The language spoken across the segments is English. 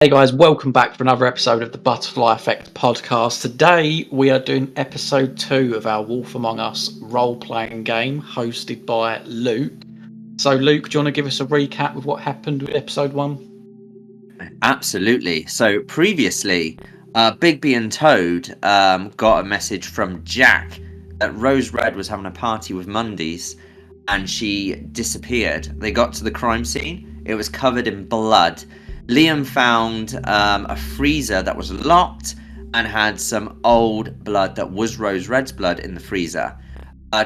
Hey guys, welcome back for another episode of the Butterfly Effect podcast. Today we are doing episode 2 of our Wolf Among Us role-playing game hosted by Luke. So Luke, do you want to give us a recap of what happened with episode 1? Absolutely. So previously, Bigby and Toad got a message from Jack that Rose Red was having a party with Mundies and she disappeared. They got to the crime scene. It was covered in blood. Liam found a freezer that was locked and had some old blood that was Rose Red's blood in the freezer.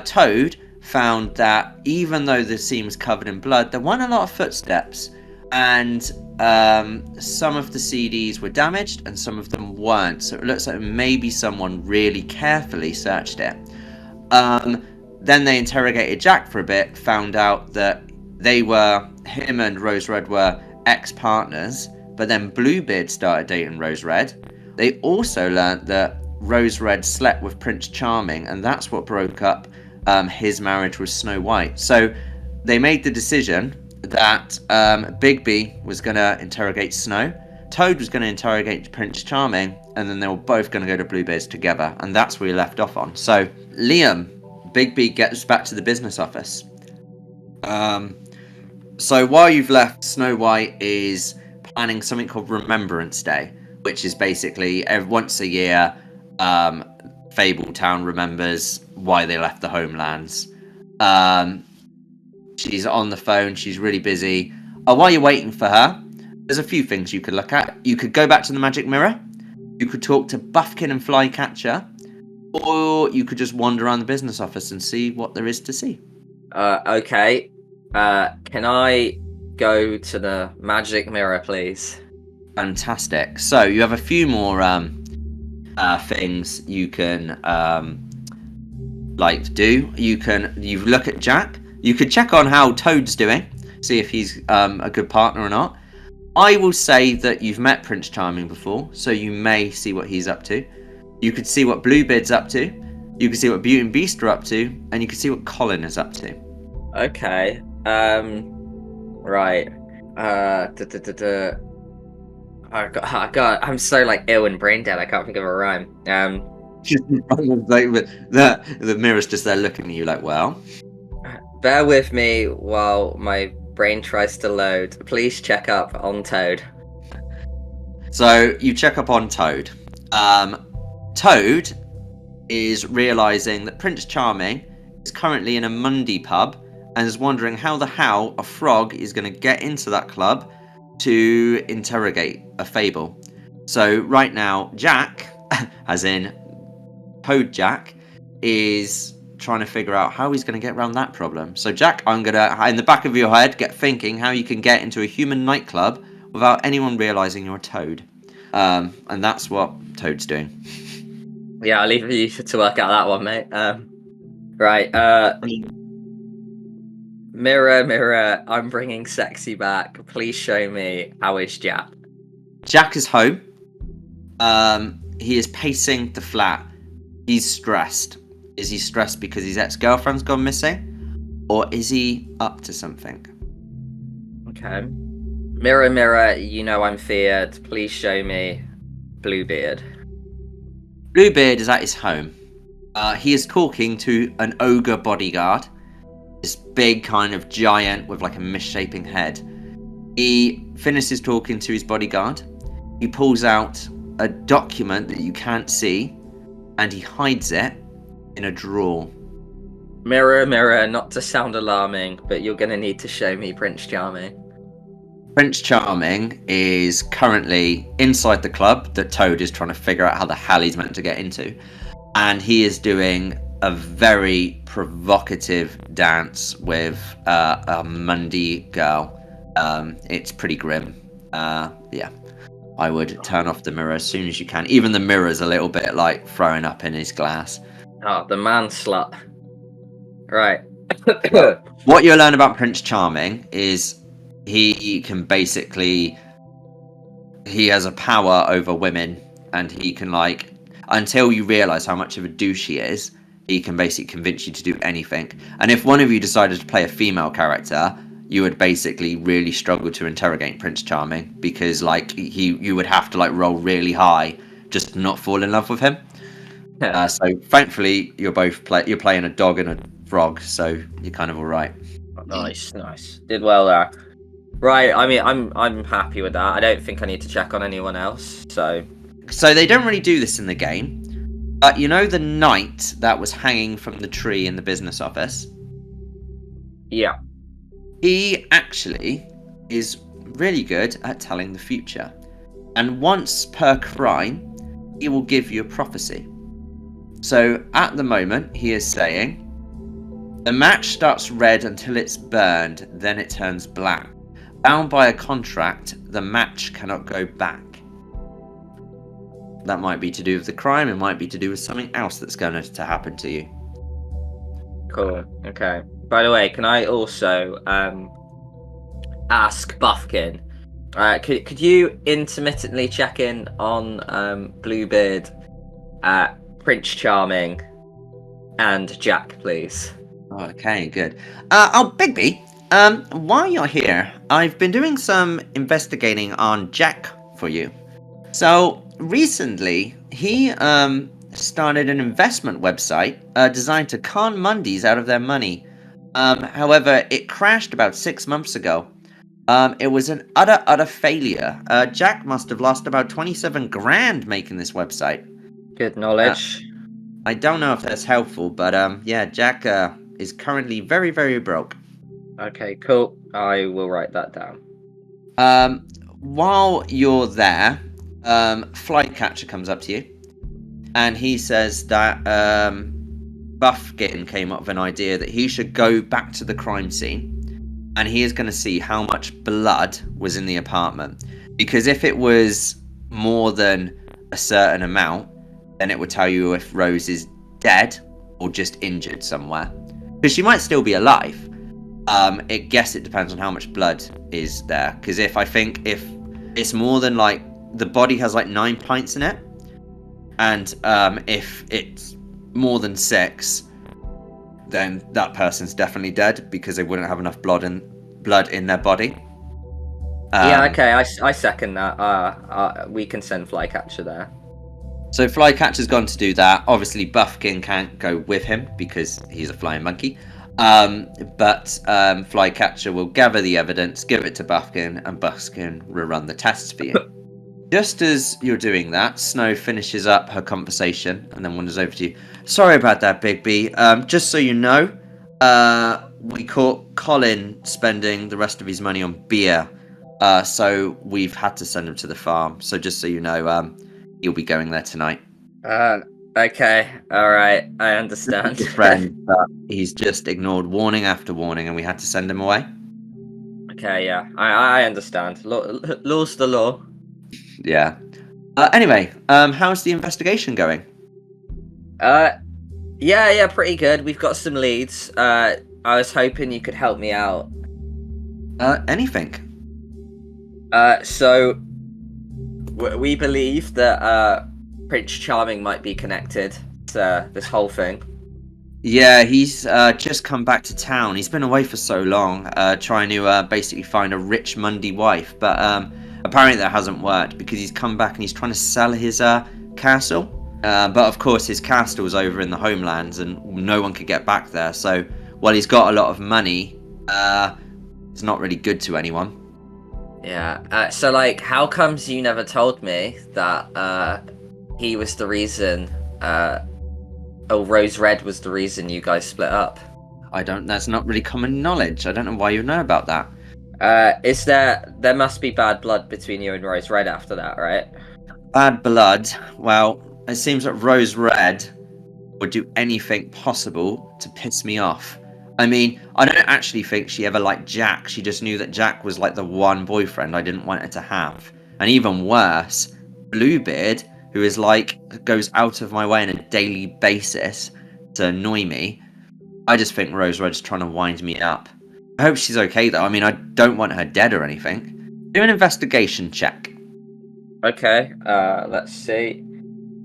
Toad found that even though the scene was covered in blood, there weren't a lot of footsteps, and some of the CDs were damaged and some of them weren't. So it looks like maybe someone really carefully searched it. Then they interrogated Jack for a bit, found out that him and Rose Red were ex-partners, but then Bluebeard started dating Rose Red. They also learnt that Rose Red slept with Prince Charming, and that's what broke up his marriage with Snow White. So they made the decision that Bigby was going to interrogate Snow, Toad was going to interrogate Prince Charming, and then they were both going to go to Bluebeard's together, and that's where we left off on. So Liam, Bigby gets back to the business office. So while you've left, Snow White is planning something called Remembrance Day, which is basically once a year, Fabletown remembers why they left the homelands. She's on the phone, she's really busy. While you're waiting for her, there's a few things you could look at. You could go back to the magic mirror, you could talk to Buffkin and Flycatcher, or you could just wander around the business office and see what there is to see. Okay. Can I go to the magic mirror, please? Fantastic. So you have a few more things you can do. You look at Jack. You could check on how Toad's doing, see if he's a good partner or not. I will say that you've met Prince Charming before, so you may see what he's up to. You could see what Bluebeard's up to. You can see what Beauty and Beast are up to, and you can see what Colin is up to. Okay. Right. I'm so ill and brain dead. I can't think of a rhyme. The mirror's just there looking at you like, well. Bear with me while my brain tries to load. Please check up on Toad. So you check up on Toad. Toad is realizing that Prince Charming is currently in a Mundy pub and is wondering how a frog is going to get into that club to interrogate a fable. So right now, Jack, as in Toad Jack, is trying to figure out how he's going to get around that problem. So Jack, I'm going to, in the back of your head, get thinking how you can get into a human nightclub without anyone realizing you're a toad. And that's what Toad's doing. Yeah, I'll leave you to work out that one, mate. Right. Mirror, mirror, I'm bringing sexy back. Please show me how is Jack. Jack is home. He is pacing the flat. He's stressed. Is he stressed because his ex-girlfriend's gone missing? Or is he up to something? Okay. Mirror, mirror, you know I'm feared. Please show me Bluebeard. Bluebeard is at his home. He is talking to an ogre bodyguard. This big kind of giant with a misshapen head. He finishes talking to his bodyguard. He pulls out a document that you can't see, and he hides it in a drawer. Mirror, mirror, not to sound alarming, but you're going to need to show me Prince Charming. Prince Charming is currently inside the club that Toad is trying to figure out how the hell he's meant to get into. And he is doing a very provocative dance with a Mundy girl. It's pretty grim. Yeah, I would turn off the mirror as soon as you can. Even the mirror's a little bit throwing up in his glass. Oh, the man slut. Right. What you'll learn about Prince Charming is he can basically... He has a power over women, and he can until you realise how much of a douche he can basically convince you to do anything. And if one of you decided to play a female character, you would basically really struggle to interrogate Prince Charming because like you would have to like roll really high just to not fall in love with him. Yeah. So thankfully you're playing a dog and a frog, so you're kind of all right. Nice. Did well there. Right. I mean, I'm happy with that. I don't think I need to check on anyone else. So they don't really do this in the game, but you know the knight that was hanging from the tree in the business office? yeah. He actually is really good at telling the future. And once per crime, he will give you a prophecy. So at the moment, he is saying, the match starts red until it's burned, then it turns black. Bound by a contract, the match cannot go back. That might be to do with the crime, it might be to do with something else that's going to happen to you. Cool. Okay. By the way, can I also ask Buffkin? Could you intermittently check in on Bluebeard, Prince Charming, and Jack, please? Okay, good. Bigby, while you're here, I've been doing some investigating on Jack for you. So recently, he started an investment website designed to con Mundies out of their money. However, it crashed about 6 months ago. It was an utter failure. Jack must have lost about 27 grand making this website. Good knowledge. I don't know if that's helpful, but yeah, Jack is currently very, very broke. Okay, cool. I will write that down. While you're there, Flycatcher comes up to you, and he says that Buffkin came up with an idea that he should go back to the crime scene, and he is going to see how much blood was in the apartment. Because if it was more than a certain amount, then it would tell you if Rose is dead or just injured somewhere. Because she might still be alive. I guess it depends on how much blood is there. Because if it's more than like the body has like 9 pints in it, and if it's more than 6, then that person's definitely dead because they wouldn't have enough blood in their body. Yeah, okay, I second that. We can send Flycatcher there. So Flycatcher's gone to do that. Obviously, Buffkin can't go with him because he's a flying monkey. But Flycatcher will gather the evidence, give it to Buffkin, and Buffkin will run the tests for you. Just as you're doing that, Snow finishes up her conversation and then wanders over to you. Sorry about that, Bigby. Just so you know, we caught Colin spending the rest of his money on beer. So we've had to send him to the farm. So just so you know, he'll be going there tonight. Okay, alright, I understand. Friend, but he's just ignored warning after warning and we had to send him away. Okay, yeah, I understand. Law's the law. Yeah. Anyway, how's the investigation going? Yeah, pretty good. We've got some leads. I was hoping you could help me out. Anything? So we believe that Prince Charming might be connected to this whole thing. Yeah, he's just come back to town. He's been away for so long, trying to basically find a rich Mundy wife, but apparently that hasn't worked because he's come back and he's trying to sell his castle. But of course his castle's over in the homelands and no one could get back there. So while he's got a lot of money, it's not really good to anyone. Yeah. So like, how comes you never told me that he was the reason? Rose Red was the reason you guys split up. That's not really common knowledge. I don't know why you know about that. There must be bad blood between you and Rose Red after that, right? Bad blood? Well, it seems that Rose Red would do anything possible to piss me off. I mean, I don't actually think she ever liked Jack. She just knew that Jack was like the one boyfriend I didn't want her to have. And even worse, Bluebeard, who is like, goes out of my way on a daily basis to annoy me. I just think Rose Red's trying to wind me up. I hope she's okay though. I mean, I don't want her dead or anything. Do an investigation check. Okay, let's see.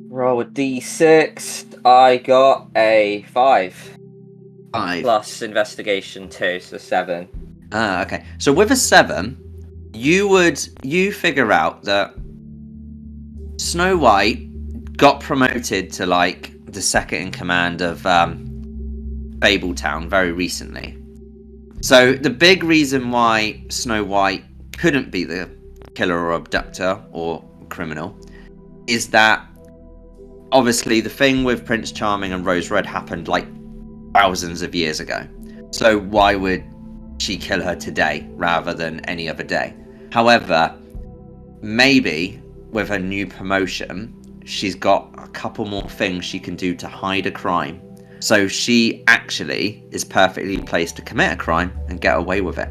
Roll a d6. I got a 5. 5. Plus investigation 2, so 7. Okay. So with a 7, you figure out that Snow White got promoted to like the second in command of Fabletown very recently. So the big reason why Snow White couldn't be the killer or abductor or criminal is that obviously the thing with Prince Charming and Rose Red happened like thousands of years ago. So why would she kill her today rather than any other day? However, maybe with a new promotion, she's got a couple more things she can do to hide a crime. So she actually is perfectly placed to commit a crime and get away with it.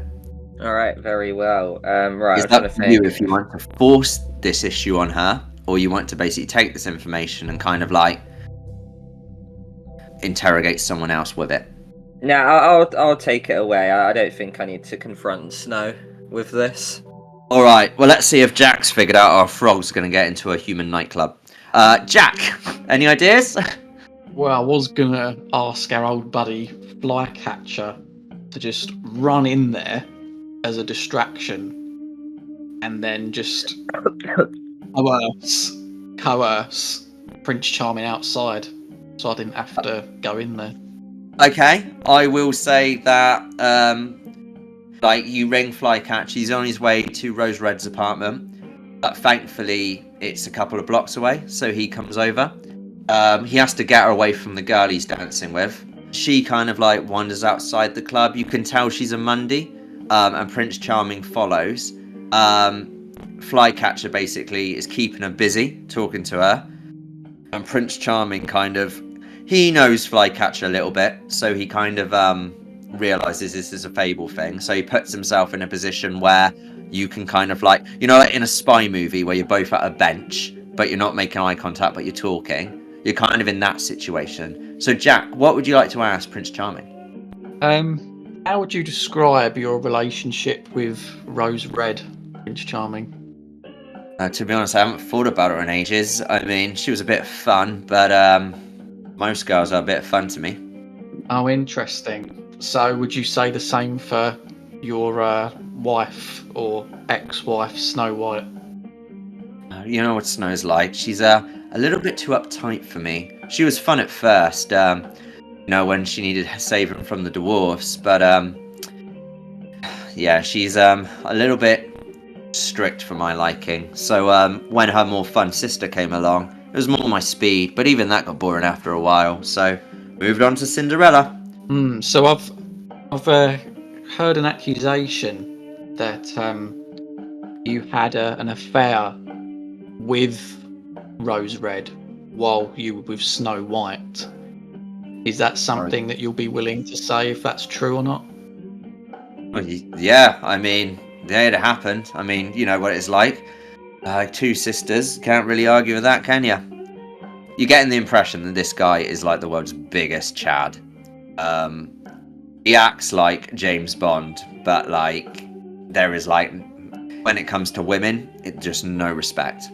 All right, very well. Right, It's up to you if you want to force this issue on her, or you want to basically take this information and kind of like interrogate someone else with it. No, I'll take it away. I don't think I need to confront Snow with this. All right. Well, let's see if Jack's figured out our frog's going to get into a human nightclub. Jack, any ideas? Well, I was gonna ask our old buddy Flycatcher to just run in there as a distraction, and then just coerce Prince Charming outside, so I didn't have to go in there. Okay, I will say that, like, you ring Flycatch, he's on his way to Rose Red's apartment, but thankfully it's a couple of blocks away, so he comes over. He has to get her away from the girl he's dancing with. She kind of, like, wanders outside the club. You can tell she's a Mundy, and Prince Charming follows. Flycatcher basically is keeping her busy, talking to her, and Prince Charming he knows Flycatcher a little bit, so he kind of realizes this is a Fable thing. So he puts himself in a position where you can kind of like, like in a spy movie where you're both at a bench, but you're not making eye contact, but you're talking. You're kind of in that situation. So Jack, what would you like to ask Prince Charming? How would you describe your relationship with Rose Red, Prince Charming? To be honest, I haven't thought about her in ages. I mean, she was a bit fun, but most girls are a bit fun to me. Oh, interesting. So would you say the same for your wife or ex-wife, Snow White? You know what Snow's like. She's a little bit too uptight for me. She was fun at first, when she needed saving from the dwarves, but yeah, she's a little bit strict for my liking. So when her more fun sister came along, it was more my speed, but even that got boring after a while, so moved on to Cinderella. So I've heard an accusation that you had an affair with Rose Red while you were with Snow White. Is that something that you'll be willing to say if that's true or not? Well, yeah, I mean, yeah, it happened. I mean, you know what it's like. Two sisters, can't really argue with that, can you? You're getting the impression that this guy is like the world's biggest Chad. He acts like James Bond, but like there is like, when it comes to women, it just no respect.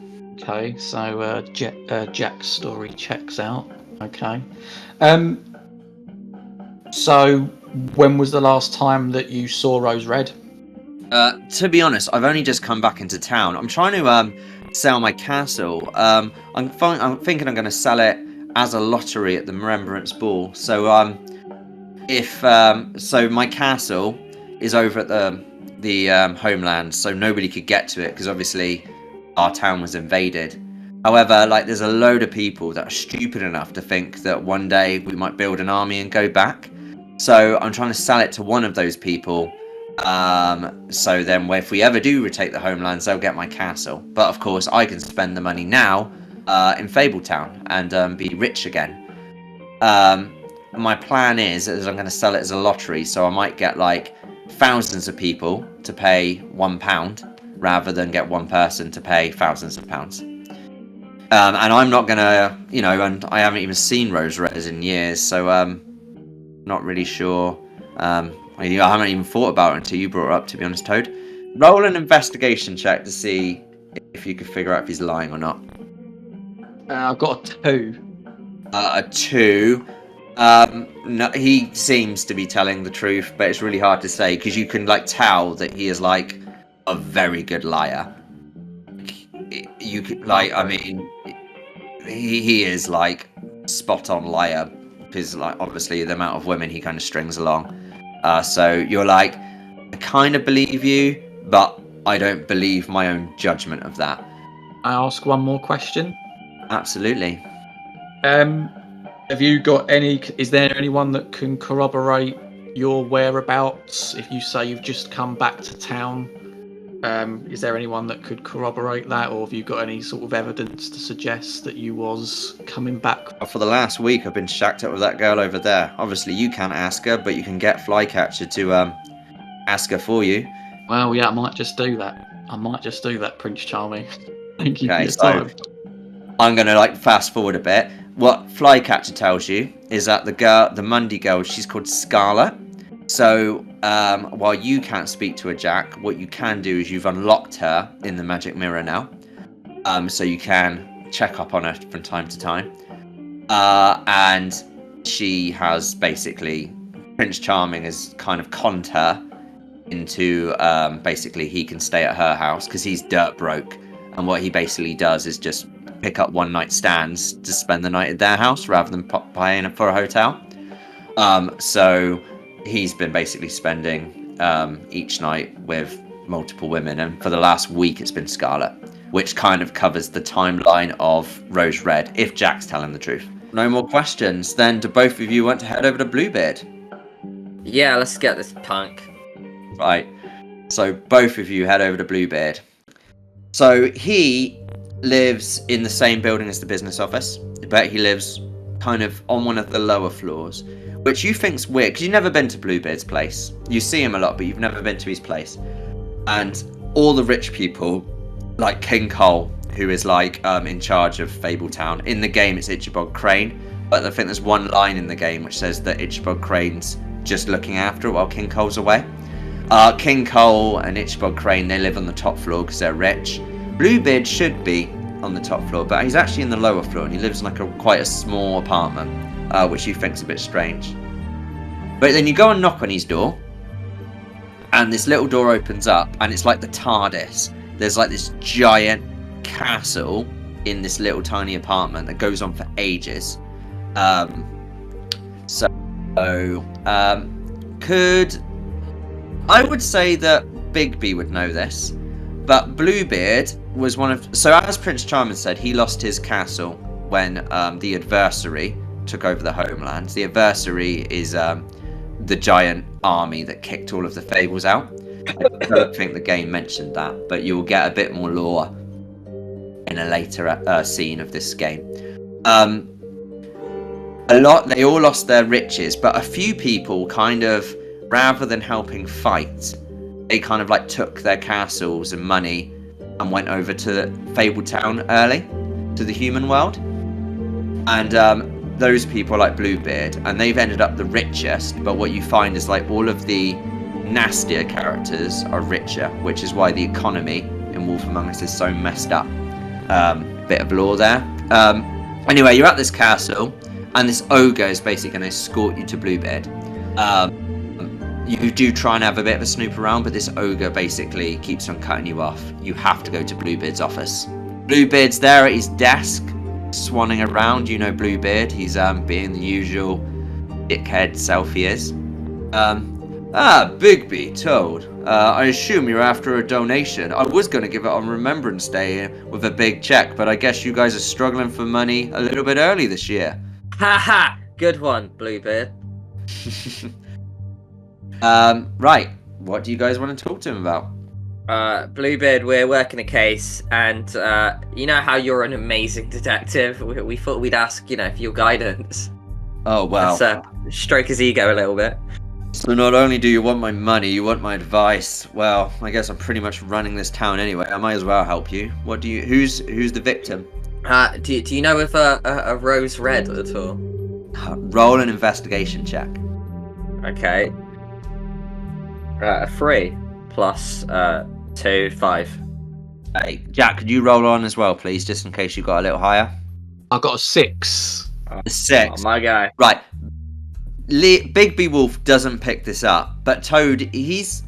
Okay, so Jack's story checks out. Okay. So when was the last time that you saw Rose Red? To be honest, I've only just come back into town. I'm trying to sell my castle. I'm thinking I'm going to sell it as a lottery at the Remembrance Ball. So so my castle is over at the homeland, so nobody could get to it because obviously our town was invaded. However, like there's a load of people that are stupid enough to think that one day we might build an army and go back. So I'm trying to sell it to one of those people. So then if we ever do retake the homelands, they'll get my castle. But of course, I can spend the money now in Fabletown and be rich again. My plan is I'm going to sell it as a lottery, so I might get like thousands of people to pay £1 rather than get one person to pay thousands of pounds. And I'm not going to, and I haven't even seen Rose Red in years, so not really sure. I haven't even thought about it until you brought it up, to be honest, Toad. Roll an investigation check to see if you could figure out if he's lying or not. I've got a 2. A 2. No, he seems to be telling the truth, but it's really hard to say because you can like tell that he is like a very good liar. You could like, I mean, he is like spot on liar because like obviously the amount of women he kind of strings along. So you're like, I kind of believe you, but I don't believe my own judgment of that. I ask one more question. Absolutely. Have you got any? Is there anyone that can corroborate your whereabouts if you say you've just come back to town? Is there anyone that could corroborate that, or have you got any sort of evidence to suggest that you was coming back? For the last week, I've been shacked up with that girl over there. Obviously, you can't ask her, but you can get Flycatcher to ask her for you. Well, yeah, I might just do that. Prince Charming. Thank you for Okay, your so time. I'm gonna like fast forward a bit. What Flycatcher tells you is that the Monday girl, she's called Scarlet. So while you can't speak to her, Jack, what you can do is you've unlocked her in the magic mirror now. So you can check up on her from time to time. And she has basically, Prince Charming has kind of conned her into basically he can stay at her house because he's dirt broke. And what he basically does is just pick up one night stands to spend the night at their house rather than buying for a hotel. So he's been basically spending each night with multiple women, and for the last week it's been Scarlet, which kind of covers the timeline of Rose Red, if Jack's telling the truth. No more questions, then do both of you want to head over to Bluebeard? Yeah, let's get this punk. Right, so both of you head over to Bluebeard. So he lives in the same building as the business office, but he lives kind of on one of the lower floors, which you think's weird because you've never been to Bluebeard's place. You see him a lot, but you've never been to his place. And all the rich people, like King Cole, who is like in charge of Fabletown. In the game, it's Ichabod Crane, but I think there's one line in the game which says that Ichabod Crane's just looking after it while King Cole's away. King Cole and Ichabod Crane, they live on the top floor because they're rich. Bluebeard should be on the top floor, but he's actually in the lower floor and he lives in like quite a small apartment, which you think's a bit strange. But then you go and knock on his door, and this little door opens up, and it's like the TARDIS. There's like this giant castle in this little tiny apartment that goes on for ages. I would say that Bigby would know this, but Bluebeard was one of... So as Prince Charming said, he lost his castle when the Adversary took over the homeland. The Adversary is the giant army that kicked all of the Fables out. I don't think the game mentioned that, but you'll get a bit more lore in a later scene of this game. They all lost their riches, but a few people kind of, rather than helping fight, they kind of like took their castles and money and went over to Fabletown early, to the human world. And those people like Bluebeard, and they've ended up the richest, but what you find is like all of the nastier characters are richer, which is why the economy in Wolf Among Us is so messed up. Bit of lore there. Anyway, you're at this castle, and this ogre is basically going to escort you to Bluebeard. You do try and have a bit of a snoop around, but this ogre basically keeps on cutting you off. You have to go to Bluebeard's office. Bluebeard's there at his desk, swanning around. You know Bluebeard. He's being the usual dickhead self he is. Bigby, Toad. I assume you're after a donation. I was going to give it on Remembrance Day with a big check, but I guess you guys are struggling for money a little bit early this year. Haha! Good one, Bluebeard. Right. What do you guys want to talk to him about? Bluebeard, we're working a case, and you know how you're an amazing detective? We thought we'd ask, for your guidance. Oh, well. Let's stroke his ego a little bit. So not only do you want my money, you want my advice. Well, I guess I'm pretty much running this town anyway. I might as well help you. Who's the victim? Do you know if a Rose Red at all? Roll an investigation check. Okay. 3 plus 2, 5. Hey, Jack, could you roll on as well, please, just in case you got a little higher? I got a 6. A 6. Oh, my guy. Right. Bigby Wolf doesn't pick this up, but Toad, he's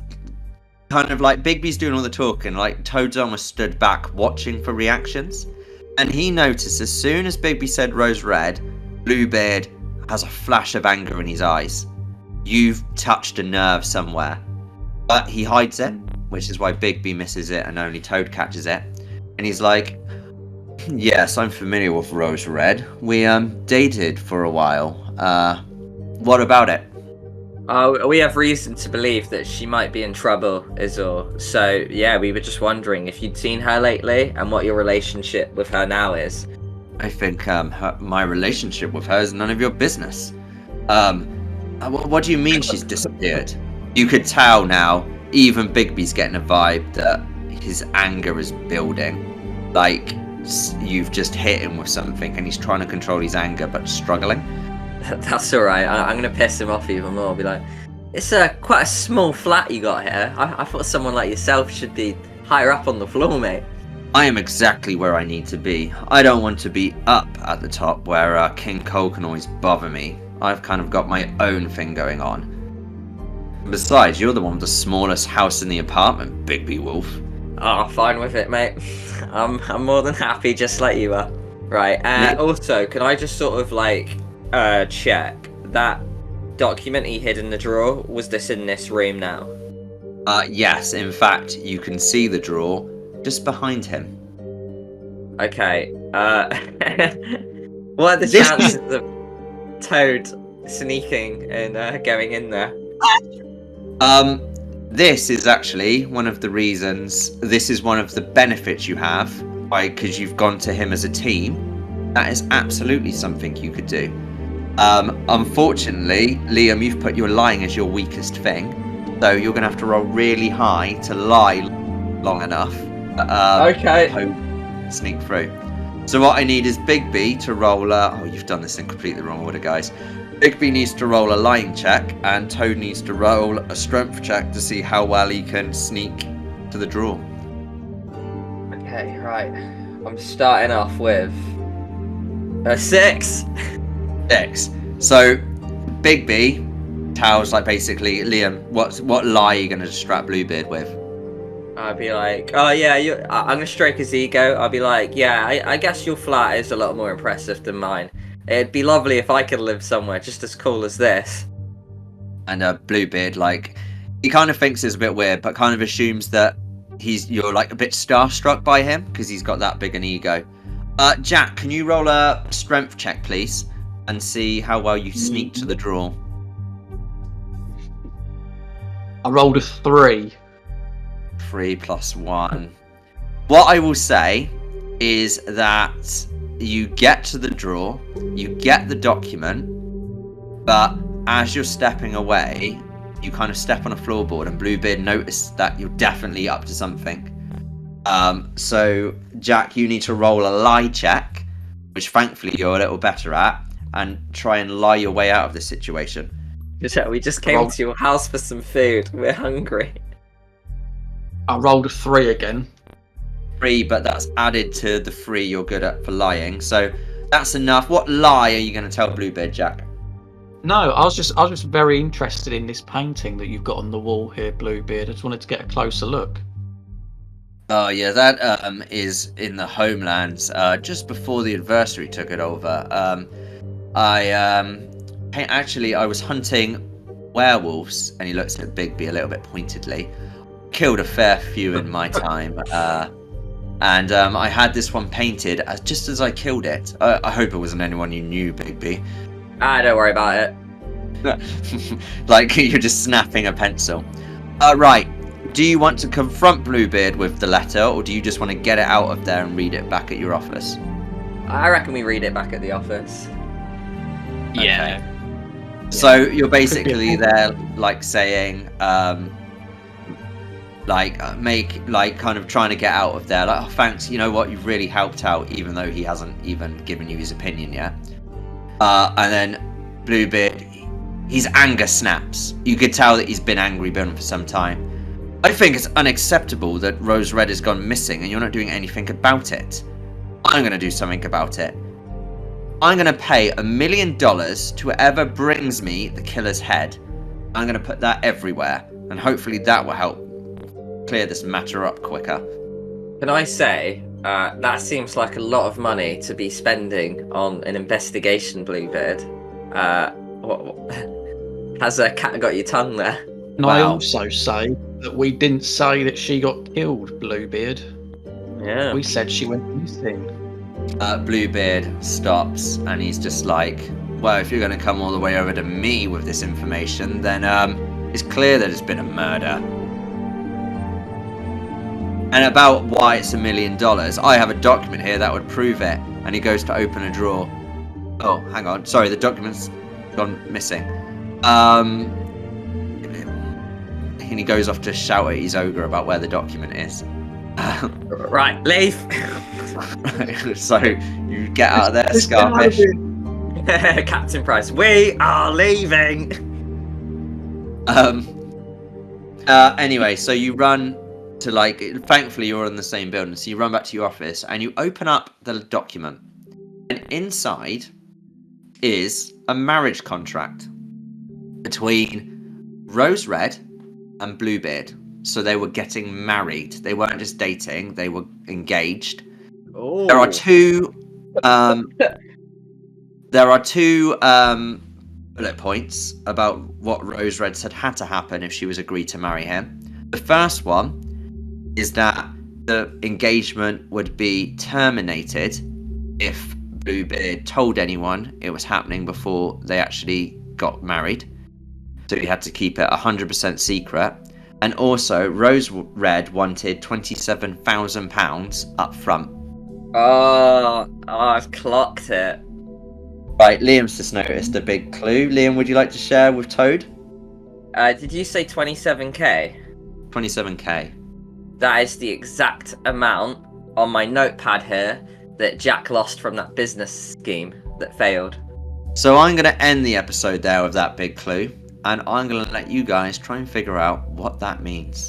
kind of like, Bigby's doing all the talking, like Toad's almost stood back watching for reactions, and he noticed as soon as Bigby said Rose Red, Bluebeard has a flash of anger in his eyes. You've touched a nerve somewhere. But he hides it, which is why Bigby misses it and only Toad catches it. And he's like, yes, I'm familiar with Rose Red. We dated for a while. What about it? We have reason to believe that she might be in trouble, is all. So, yeah, we were just wondering if you'd seen her lately and what your relationship with her now is. I think my relationship with her is none of your business. What do you mean she's disappeared? You could tell now, even Bigby's getting a vibe that his anger is building. Like, you've just hit him with something and he's trying to control his anger but struggling. That's alright, I'm going to piss him off even more. Be like, it's quite a small flat you got here. I thought someone like yourself should be higher up on the floor, mate. I am exactly where I need to be. I don't want to be up at the top where King Cole can always bother me. I've kind of got my own thing going on. Besides, you're the one with the smallest house in the apartment, Bigby Wolf. Oh, fine with it, mate. I'm more than happy, just like you are. Right, also, can I just sort of like check that document he hid in the drawer? Was this in this room now? Yes, in fact, you can see the drawer just behind him. Okay, what are the chances of Toad sneaking and going in there? This is actually one of the reasons, this is one of the benefits you have, because you've gone to him as a team. That is absolutely something you could do. Unfortunately, Liam, you've put your lying as your weakest thing, so you're going to have to roll really high to lie long enough. Okay. Sneak through. So what I need is Bigby to roll you've done this in completely wrong order, guys. Bigby needs to roll a lying check, and Toad needs to roll a strength check to see how well he can sneak to the drawer. Okay, right. I'm starting off with a 6. 6. So Bigby tells, like, basically, Liam, what lie are you going to distract Bluebeard with? I'd be like, oh yeah, I'm going to stroke his ego. I'll be like, yeah, I guess your flat is a lot more impressive than mine. It'd be lovely if I could live somewhere just as cool as this. And Bluebeard, like, he kind of thinks it's a bit weird, but kind of assumes that you're like a bit starstruck by him because he's got that big an ego. Jack, can you roll a strength check, please, and see how well you sneak to the drawer? I rolled a 3. 3 plus 1. What I will say is that you get to the drawer, you get the document, but as you're stepping away, you kind of step on a floorboard, and Bluebeard noticed that you're definitely up to something. So, Jack, you need to roll a lie check, which thankfully you're a little better at, and try and lie your way out of this situation. We just came to your house for some food. We're hungry. I rolled a 3 again. 3, but that's added to the 3 you're good at for lying, so that's enough. What lie are you going to tell Bluebeard, Jack? No, I was just very interested in this painting that you've got on the wall here, Bluebeard. I just wanted to get a closer look. Oh yeah, that is in the Homelands, just before the adversary took it over. I was hunting werewolves, and he looks at Bigby a little bit pointedly. Killed a fair few in my time, and I had this one painted just as I killed it. I hope it wasn't anyone you knew, Bigby. Don't worry about it. Like you're just snapping a pencil. Right. Do you want to confront Bluebeard with the letter, or do you just want to get it out of there and read it back at your office? I reckon we read it back at the office. Yeah. Okay. So you're basically there, like saying, kind of trying to get out of there. Like, oh, thanks. You know what? You've really helped out, even though he hasn't even given you his opinion yet. And then Bluebeard, his anger snaps. You could tell that he's been angry for some time. I think it's unacceptable that Rose Red has gone missing and you're not doing anything about it. I'm going to do something about it. I'm going to pay $1 million to whoever brings me the killer's head. I'm going to put that everywhere, and hopefully that will help clear this matter up quicker. Can I say, that seems like a lot of money to be spending on an investigation, Bluebeard. Has a cat got your tongue there? And I also say that we didn't say that she got killed, Bluebeard. Yeah. We said she went missing. Bluebeard stops, and he's just like, well, if you're going to come all the way over to me with this information, then it's clear that it's been a murder. And about why it's $1 million, I have a document here that would prove it. And he goes to open a drawer. Oh, hang on. Sorry, the document's gone missing. And he goes off to shout at his ogre about where the document is. Right, leave. So you get out of there, Scarfish. Captain Price, we are leaving. Anyway, so you run to, like, thankfully you're in the same building, so you run back to your office and you open up the document, and inside is a marriage contract between Rose Red and Bluebeard. So they were getting married. They weren't just dating, they were engaged. Ooh. There are two bullet points about what Rose Red said had to happen if she was agreed to marry him. The first one is that the engagement would be terminated if Bluebeard told anyone it was happening before they actually got married. So he had to keep it 100% secret. And also, Rose Red wanted £27,000 up front. Oh, I've clocked it. Right, Liam's just noticed a big clue. Liam, would you like to share with Toad? Did you say 27k? 27k. That is the exact amount on my notepad here that Jack lost from that business scheme that failed. So I'm going to end the episode there with that big clue, and I'm going to let you guys try and figure out what that means.